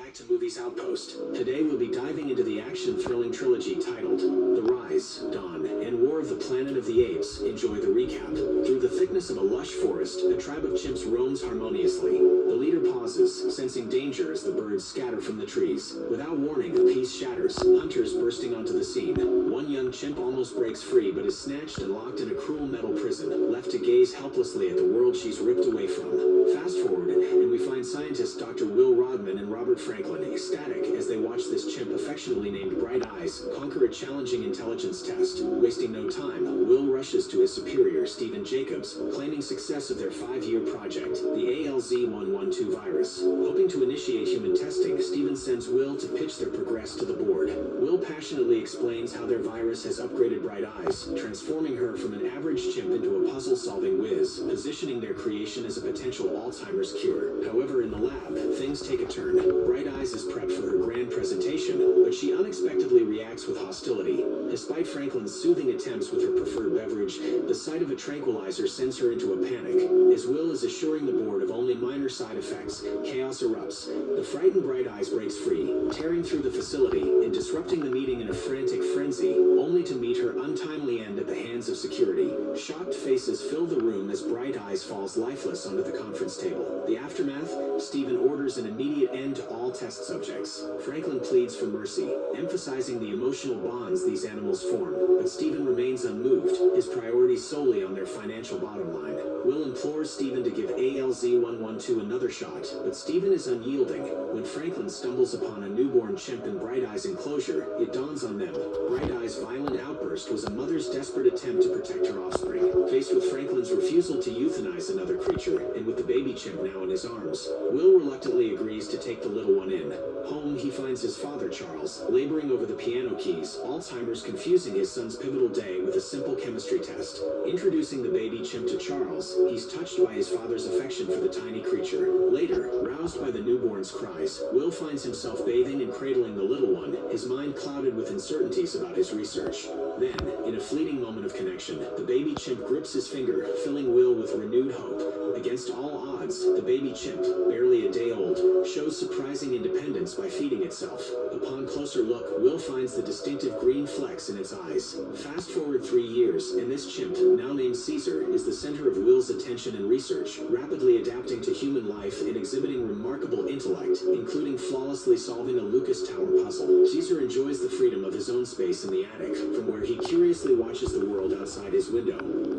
back to Movies Outpost. Today we'll be diving into the action-thrilling trilogy titled The Rise, Dawn, and War of the Planet of the Apes. Enjoy the recap. Through the thickness of a lush forest, a tribe of chimps roams harmoniously. The leader pauses, sensing danger as the birds scatter from the trees. Without warning, a piece shatters, hunters bursting onto the scene. One young chimp almost breaks free, but is snatched and locked in a cruel metal prison, left to gaze helplessly at the world she's ripped away from. Fast forward, and we find scientists Dr. Will Rodman and Robert Franklin ecstatic as they watch this chimp affectionately named Bright Eyes conquer a challenging intelligence test. Wasting no time, Will rushes to his superior, Stephen Jacobs, claiming success of their 5-year project, the ALZ-112 virus. Hoping to initiate human testing, Stephen sends Will to pitch their progress to the board. Will passionately explains how their virus has upgraded Bright Eyes, transforming her from an average chimp into a puzzle-solving whiz, positioning their creation as a potential Alzheimer's cure. However, in the lab, things take a turn. Bright Eyes is prepped for her grand presentation, but she unexpectedly reacts with hostility. Despite Franklin's soothing attempts with her preferred beverage, the sight of a tranquilizer sends her into a panic. As Will is assuring the board of only minor side effects, chaos erupts. The frightened Bright Eyes breaks free, tearing through the facility and disrupting the meeting in a frantic frenzy, only to meet her untimely end at the hands of security. Shocked faces fill the room as Bright Eyes falls lifeless onto the conference table. The aftermath? Stephen orders an immediate end to all test subjects. Franklin pleads for mercy, emphasizing the emotional bonds these animals form, but Stephen remains unmoved, his priorities solely on their financial bottom line. Will implores Stephen to give ALZ-112 another shot, but Stephen is unyielding. When Franklin stumbles upon a newborn chimp in Bright Eyes' enclosure, it dawns on them. Bright Eyes' violent outburst was a mother's desperate attempt to protect her offspring. Faced with Franklin's refusal to euthanize another creature, and with the baby chimp now in his arms, Will reluctantly agrees to take the little one in. Home, he finds his father, Charles, laboring over the piano keys, Alzheimer's confusing his son's pivotal day with a simple chemistry test. Introducing the baby chimp to Charles, he's touched by his father's affection for the tiny creature. Later, roused by the newborn's cries, Will finds himself bathing and cradling the little one, his mind clouded with uncertainties about his research. Then, in a fleeting moment of connection, the baby chimp grips his finger, filling Will with renewed hope. Against all odds, the baby chimp, barely a day old, shows surprising independence by feeding itself. Upon closer look, Will finds the distinctive green flecks in its eyes. Fast forward 3 years, and this chimp, now named Caesar, is the center of Will's attention and research, rapidly adapting to human life and exhibiting remarkable intellect, including flawlessly solving a Lucas Tower puzzle. Caesar enjoys the freedom of his own space in the attic, from where he curiously watches the world outside his window.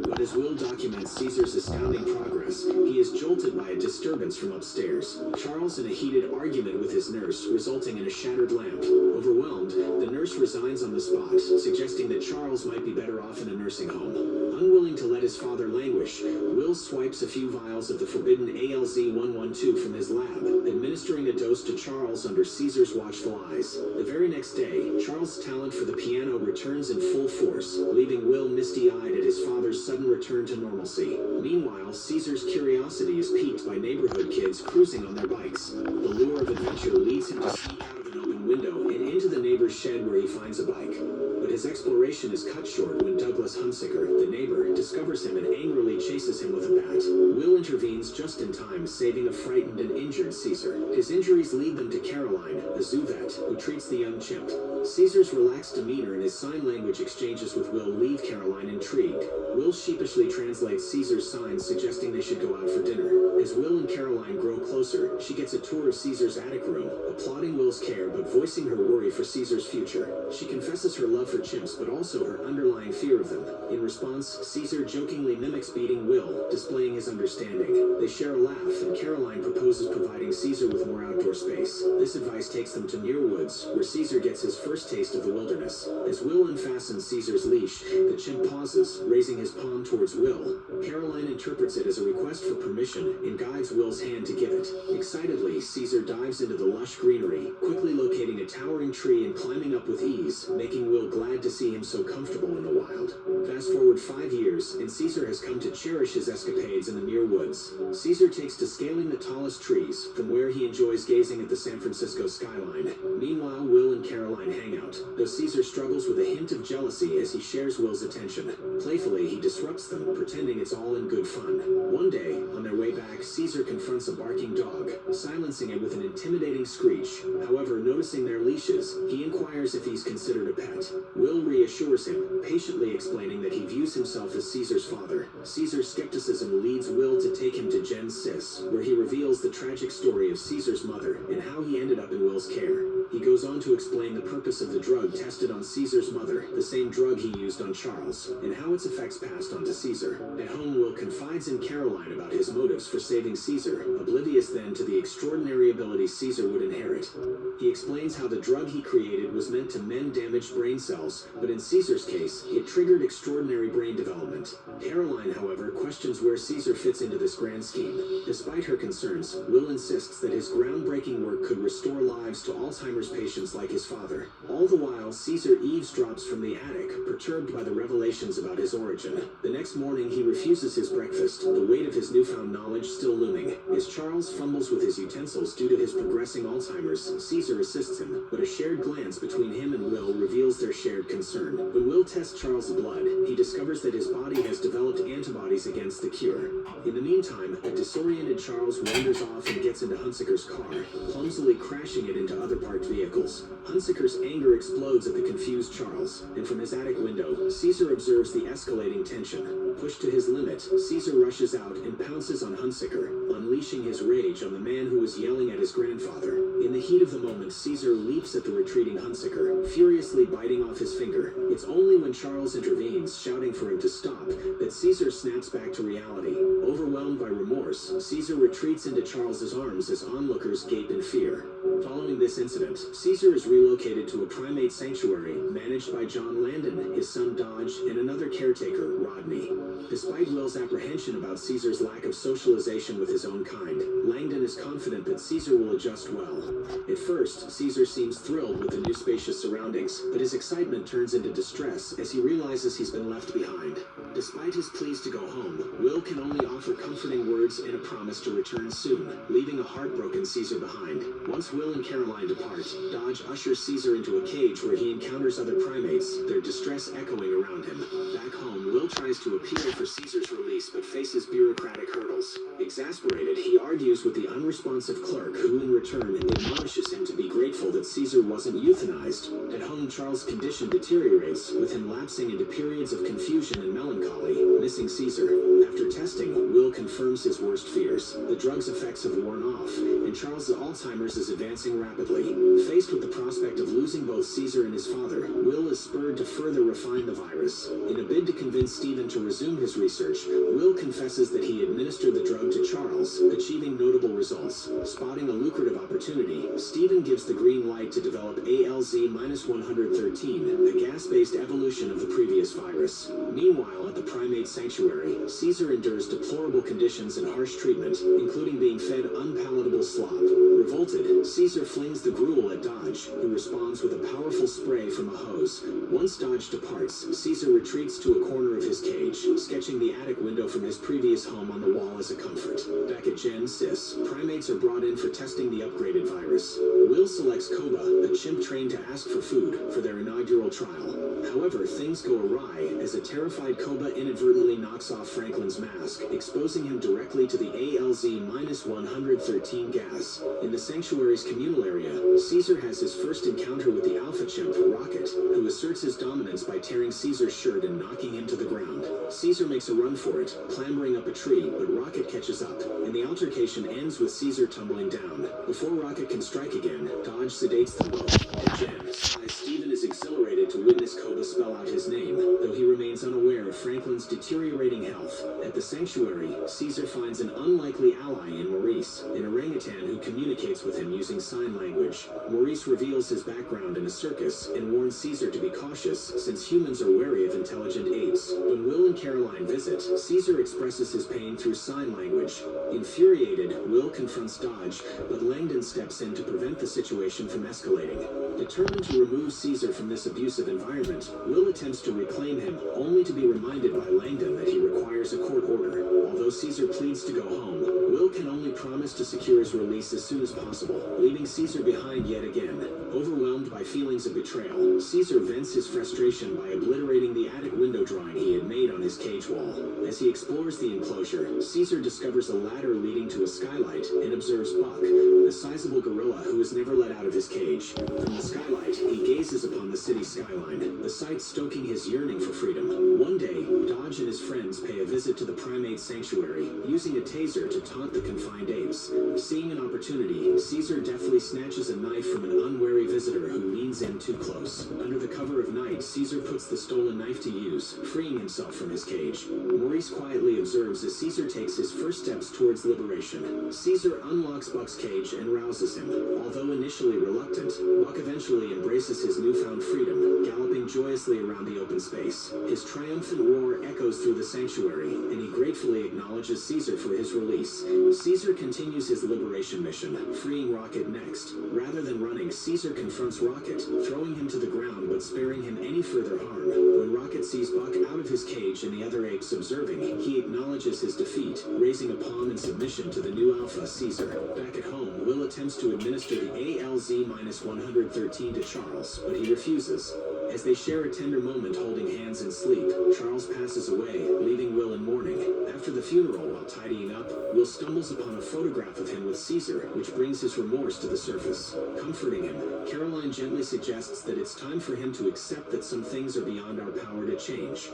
But as Will documents Caesar's astounding progress, he is jolted by a disturbance from upstairs. Charles in a heated argument with his nurse, resulting in a shattered lamp. Overwhelmed, the nurse resigns on the spot, suggesting that Charles might be better off in a nursing home. Unwilling to let his father languish, Will swipes a few vials of the forbidden ALZ-112 from his lab, administering a dose to Charles under Caesar's watchful eyes. The very next day, Charles' talent for the piano returns in full force, leaving Will misty-eyed at his father's sudden return to normalcy. Meanwhile, Caesar's curiosity is piqued by neighborhood kids cruising on their bikes. The lure of adventure leads him to sneak out of an open window and into the neighbor's shed where he finds a bike. But his exploration is cut short when Douglas Hunsaker, the neighbor, discovers him and angrily chases him with a bat. Will intervenes just in time, saving a frightened and injured Caesar. His injuries lead them to Caroline, a zoo vet, who treats the young chimp. Caesar's relaxed demeanor and his sign language exchanges with Will leave Caroline intrigued. Will sheepishly translates Caesar's signs, suggesting they should go out for dinner. As Will and Caroline grow closer, she gets a tour of Caesar's attic room, applauding Will's care but voicing her worry for Caesar's future. She confesses her love for chimps but also her underlying fear of them. In response, Caesar jokingly mimics beating Will, displaying his understanding. They share a laugh, and Caroline proposes providing Caesar with more outdoor space. This advice takes them to Muir Woods, where Caesar gets his first taste of the wilderness. As Will unfastens Caesar's leash, the chimp pauses, raising his palm towards Will. Caroline interprets it as a request for permission and guides Will's hand to give it. Excitedly, Caesar dives into the lush greenery, quickly locating a towering tree and climbing up with ease, making Will glad to see him so comfortable in the wild. Fast forward 5 years, and Caesar has come to cherish his escapades in the Muir Woods. Caesar takes to scaling the tallest trees, from where he enjoys gazing at the San Francisco skyline. Meanwhile, Will and Caroline hang out, though Caesar struggles with a hint of jealousy as he shares Will's attention. Playfully, he disrupts them, pretending it's all in good fun. One day, on their way back, Caesar confronts confronts a barking dog, silencing it with an intimidating screech. However, noticing their leashes, he inquires if he's considered a pet. Will reassures him, patiently explaining that he views himself as Caesar's father. Caesar's skepticism leads Will to take him to Gen Sis, where he reveals the tragic story of Caesar's mother and how he ended up in Will's care. He goes on to explain the purpose of the drug tested on Caesar's mother, the same drug he used on Charles, and how its effects passed on to Caesar. At home, Will confides in Caroline about his motives for saving Caesar, oblivious then to the extraordinary abilities Caesar would inherit. He explains how the drug he created was meant to mend damaged brain cells, but in Caesar's case, it triggered extraordinary brain development. Caroline, however, questions where Caesar fits into this grand scheme. Despite her concerns, Will insists that his groundbreaking work could restore lives to Alzheimer's patients like his father. All the while, Caesar eavesdrops from the attic, perturbed by the revelations about his origin. The next morning, he refuses his breakfast, the weight of his newfound knowledge still looming. As Charles fumbles with his utensils due to his progressing Alzheimer's, Caesar assists him, but a shared glance between him and Will reveals their shared concern. When Will tests Charles' blood, he discovers that his body has developed antibodies against the cure. In the meantime, a disoriented Charles wanders off and gets into Hunsaker's car, clumsily crashing it into other parked vehicles. Hunsaker's anger explodes at the confused Charles, and from his attic window, Caesar observes the escalating tension. Pushed to his limit, Caesar rushes out and pounces on Hunsaker, unleashing his rage on the man who was yelling at his grandfather. In the heat of the moment, Caesar leaps at the retreating Hunsaker, furiously biting off his finger. It's only when Charles intervenes, shouting for him to stop, that Caesar snaps back to reality. Overwhelmed by remorse, Caesar retreats into Charles's arms as onlookers gape in fear. Following this incident, Caesar is relocated to a primate sanctuary managed by John Landon, his son Dodge, and another caretaker, Rodney. Despite Will's apprehension about Caesar's lack of socialization with his own kind, Langdon is confident that Caesar will adjust well. At first, Caesar seems thrilled with the new spacious surroundings, but his excitement turns into distress as he realizes he's been left behind. Despite his pleas to go home, Will can only offer comforting words and a promise to return soon, leaving a heartbroken Caesar behind. Once Will and Caroline depart, Dodge ushers Caesar into a cage where he encounters other primates, their distress echoing around him. Back home, Will tries to appeal for Caesar's release but faces bureaucratic hurdles. Exasperated, he argues with the unresponsive clerk, who in return admonishes him to be grateful that Caesar wasn't euthanized. At home, Charles' condition deteriorates, with him lapsing into periods of confusion and melancholy, missing Caesar. After testing, Will confirms his worst fears. The drug's effects have worn off, and Charles' Alzheimer's is advancing rapidly. Faced with the prospect of losing both Caesar and his father, Will is spurred to further refine the virus. In a bid to convince Stephen to resume his research, Will confesses that he administered the drug to Charles, achieving notable results. Spotting a lucrative opportunity, Stephen gives the green light to develop ALZ-113, a gas-based evolution of the previous virus. Meanwhile, at the primate sanctuary, Caesar endures deplorable conditions and harsh treatment, including being fed unpalatable slop. Revolted, Caesar flings the gruel at Dodge, who responds with a powerful spray from a hose. Once Dodge departs, Caesar retreats to a corner of his cage, sketching the attic window from his previous home on the wall as a comfort. Back at Gen Sis, primates are brought in for testing the upgraded virus. Will selects Koba, a chimp trained to ask for food, for their inaugural trial. However, things go awry as a terrified Koba inadvertently knocks off Franklin's mask, exposing him directly to the ALZ-113 gas. In the sanctuary's communal area, Caesar has his first encounter with the alpha chimp, Rocket, who asserts his dominance by tearing Caesar's shirt and knocking him to the ground. Caesar makes a run for it, clambering up a tree, but Rocket catches up, and the altercation ends with Caesar tumbling down. Before Rocket can strike again, Dodge sedates them both. At Gen, Stephen is exhilarated to witness Koba spell out his name, though he remains unaware of Franklin's deteriorating health. At the sanctuary, Caesar finds an unlikely ally in Maurice, an orangutan who communicates with him using sign language. Maurice reveals his background in a circus and warns Caesar to be cautious, since humans are wary of intelligent apes. When Will and Caroline visit, Caesar expresses his pain through sign language. Infuriated, Will confronts Dodge, but Langdon steps in to prevent the situation from escalating. Determined to remove Caesar from this abusive environment, Will attempts to reclaim him, only to be reminded by Langdon that he requires a court order. Although Caesar pleads to go home, Will can only promise to secure his release as soon as possible, leaving Caesar behind yet again. Overwhelmed by feelings of betrayal, Caesar vents his frustration by obliterating the attic window drawing he had made on his cage wall. As he explores the enclosure, Caesar discovers a ladder leading to a skylight and observes Buck, a sizable gorilla who is never let out of his cage. From the skylight, he gazes upon the city skyline, the sight stoking his yearning for freedom. One day, Dodge and his friends pay a visit to the primate sanctuary, using a taser to taunt the confined apes. Seeing an opportunity, Caesar deftly snatches a knife from an unwary visitor who leans in too close. Under the cover of night, Caesar puts the stolen knife to use, freeing himself from his cage. Maurice quietly observes as Caesar takes his first steps towards liberation. Caesar unlocks Buck's cage and rouses him. Although initially reluctant, Buck eventually embraces his newfound freedom, galloping joyously around the open space. His triumphant roar echoes through the sanctuary, and he gratefully acknowledges Caesar for his release. Caesar continues his liberation mission, freeing Rocket next. Rather than running, Caesar confronts Rocket, throwing him to the ground but sparing him any further harm. When Rocket sees Buck out of his cage and the other apes observing, he acknowledges his defeat, raising a palm in submission to the new alpha, Caesar. Back at home, Will attempts to administer the ALZ-113 to Charles, but he refuses. As they share a tender moment holding hands in sleep, Charles passes away, leaving Will in mourning. After the funeral, while tidying up, Will stumbles upon a photograph of him with Caesar, which brings his remorse to the surface. Comforting him, Caroline gently suggests that it's time for him to accept that some things are beyond our power to change.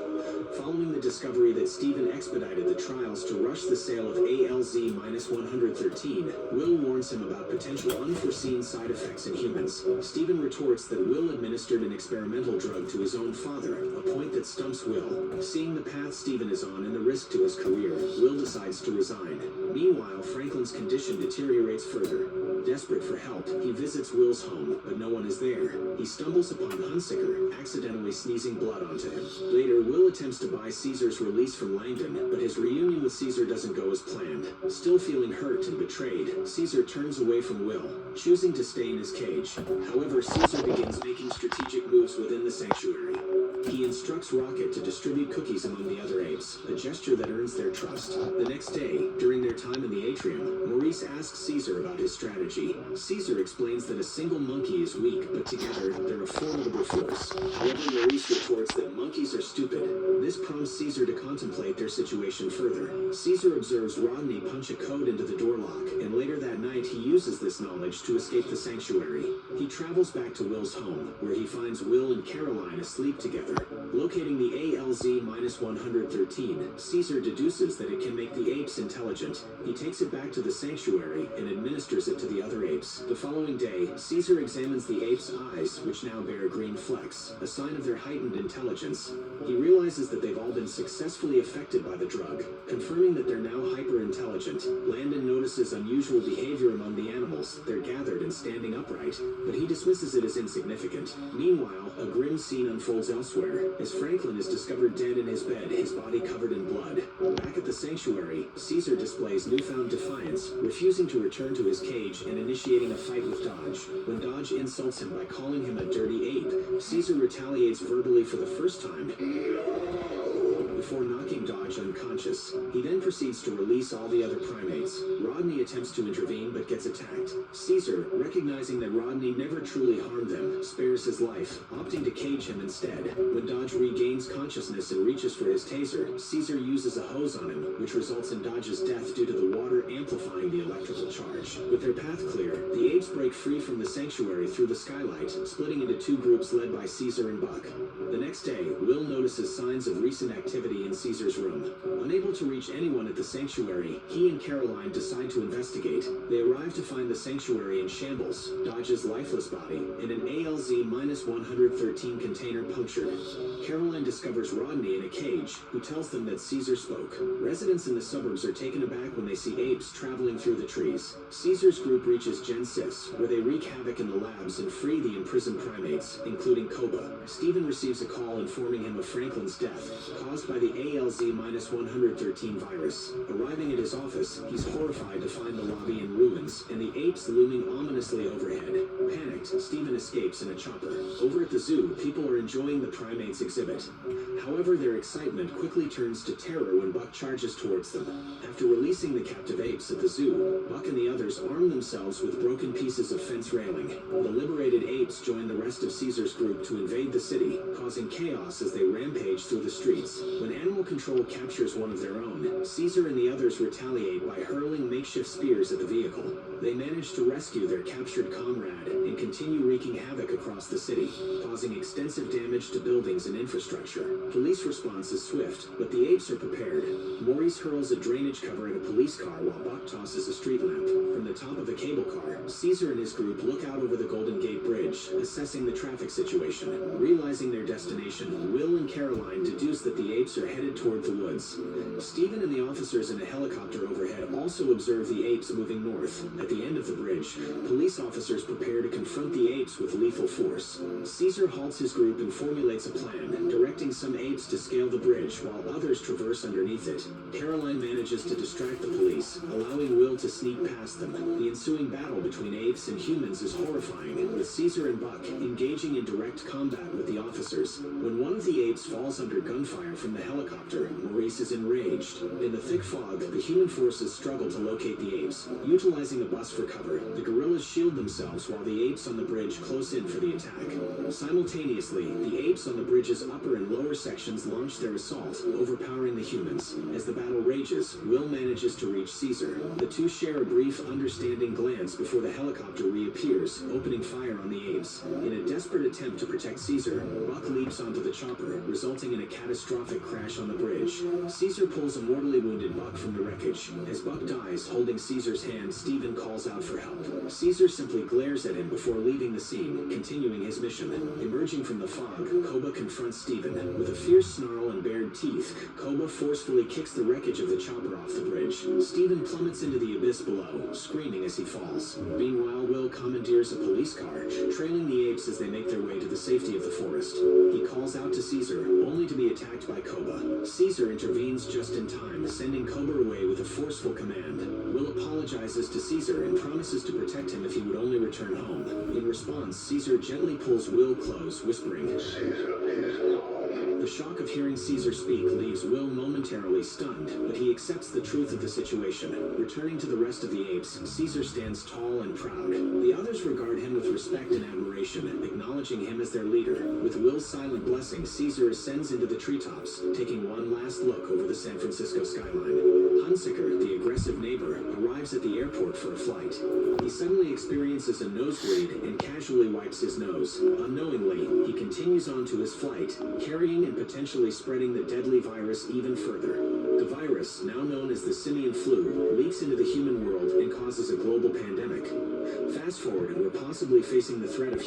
Following the discovery that Stephen expedited the trials to rush the sale of ALZ-113, Will warns him about potential unforeseen side effects in humans. Stephen retorts that Will administered an experimental drug to his own father, a point that stumps Will. Seeing the path Stephen is on and the risk to his career, Will decides to resign. Meanwhile, Franklin's condition deteriorates further. Desperate for help, he visits Will's home, but no one is there. He stumbles upon Hunsaker, accidentally sneezing blood onto him. Later, Will attempts to buy Caesar's release from Langdon, but his reunion with Caesar doesn't go as planned. Still feeling hurt and betrayed, Caesar turns away from Will, choosing to stay in his cage. However, Caesar begins making strategic moves within the sanctuary. He instructs Rocket to distribute cookies among the other apes, a gesture that earns their trust. The next day, during their time in the atrium, Maurice asks Caesar about his strategy. Caesar explains that a single monkey is weak, but together, they're a formidable force. However, Maurice retorts that monkeys are stupid. This prompts Caesar to contemplate their situation further. Caesar observes Rodney punch a code into the door lock, and later that night he uses this knowledge to escape the sanctuary. He travels back to Will's home, where he finds Will and Caroline asleep together. Locating the ALZ-113, Caesar deduces that it can make the apes intelligent. He takes it back to the sanctuary and administers it to the other apes. The following day, Caesar examines the apes' eyes, which now bear green flecks, a sign of their heightened intelligence. He realizes that they've all been successfully affected by the drug. Confirming that they're now hyper-intelligent, Landon notices unusual behavior among the animals. They're gathered and standing upright, but he dismisses it as insignificant. Meanwhile, a grim scene unfolds elsewhere, as Franklin is discovered dead in his bed, his body covered in blood. Back at the sanctuary, Caesar displays newfound defiance, refusing to return to his cage and initiating a fight with Dodge. When Dodge insults him by calling him a dirty ape, Caesar retaliates verbally for the first time, before knocking Dodge unconscious. He then proceeds to release all the other primates. Rodney attempts to intervene but gets attacked. Caesar, recognizing that Rodney never truly harmed them, spares his life, opting to cage him instead. When Dodge regains consciousness and reaches for his taser, Caesar uses a hose on him, which results in Dodge's death due to the water amplifying the electrical charge. With their path clear, the apes break free from the sanctuary through the skylight, splitting into two groups led by Caesar and Buck. The next day, Will notices signs of recent activity in Caesar's room. Unable to reach anyone at the sanctuary, he and Caroline decide to investigate. They arrive to find the sanctuary in shambles, Dodge's lifeless body, and an ALZ-113 container punctured. Caroline discovers Rodney in a cage, who tells them that Caesar spoke. Residents in the suburbs are taken aback when they see apes traveling through the trees. Caesar's group reaches Genesis, where they wreak havoc in the labs and free the imprisoned primates, including Koba. Stephen receives a a call informing him of Franklin's death, caused by the ALZ-113 virus. Arriving at his office, he's horrified to find the lobby in ruins and the apes looming ominously overhead. Panicked, Stephen escapes in a chopper. Over at the zoo, people are enjoying the primates exhibit. However, their excitement quickly turns to terror when Buck charges towards them. After releasing the captive apes at the zoo, Buck and the others arm themselves with broken pieces of fence railing. The liberated apes join the rest of Caesar's group to invade the city, causing chaos as they rampage through the streets. When animal control captures one of their own, Caesar and the others retaliate by hurling makeshift spears at the vehicle. They manage to rescue their captured comrade and continue wreaking havoc across the city, causing extensive damage to buildings and infrastructure. Police response is swift, but the apes are prepared. Maurice hurls a drainage cover at a police car while Buck tosses a street lamp. From the top of a cable car, Caesar and his group look out over the Golden Gate Bridge, assessing the traffic situation. Realizing their destination, Will and Caroline deduce that the apes are headed toward the woods. Stephen and the officers in a helicopter overhead also observe the apes moving north. At the end of the bridge, police officers prepare to confront the apes with lethal force. Caesar halts his group and formulates a plan, directing some apes to scale the bridge while others traverse underneath it. Caroline manages to distract the police, allowing Will to sneak past them. The ensuing battle between apes and humans is horrifying, with Caesar and Buck engaging in direct combat with the officers. When one of the apes falls under gunfire from the helicopter, Maurice is enraged. In the thick fog, the human forces struggle to locate the apes. Utilizing a bus for cover, the guerrillas shield themselves while the apes on the bridge close in for the attack. Simultaneously, the apes on the bridge's upper and lower sections launch their assault, overpowering the humans. As the battle rages, Will manages to reach Caesar. The two share a brief, understanding glance before the helicopter reappears, opening fire on the apes. In a desperate attempt to protect Caesar, Buck leaps onto the chopper, resulting in a catastrophic crash on the bridge. Caesar pulls a mortally wounded Buck from the wreckage. As Buck dies, holding Caesar's hand, Stephen calls out for help. Caesar simply glares at him before leaving the scene, continuing his mission. Emerging from the fog, Koba confronts Stephen. With a fierce snarl and bared teeth, Koba forcefully kicks the wreckage of the chopper off the bridge. Stephen plummets into the abyss below, screaming as he falls. Meanwhile, Will commandeers a police car, trailing the apes as they make their way to the safety of the forest. He calls out to Caesar, only to be attacked by Koba. Caesar intervenes just in time, sending Koba away with a forceful command. Will apologizes to Caesar and promises to protect him if he would only return home. In response, Caesar gently pulls Will close, whispering, The shock of hearing Caesar speak leaves Will momentarily stunned, but he accepts the truth of the situation. Returning to the rest of the apes, Caesar stands tall and proud. The others regard him with respect and admiration, acknowledging him as their leader. With Will's silent blessing, Caesar ascends into the treetops, taking one last look over the San Francisco skyline. Hunsaker, the aggressive neighbor, arrives at the airport for a flight. He suddenly experiences a nosebleed and casually wipes his nose. Unknowingly, he continues on to his flight, carrying and potentially spreading the deadly virus even further. The virus, now known as the simian flu, leaks into the human world and causes a global pandemic. Fast forward, and we're possibly facing the threat of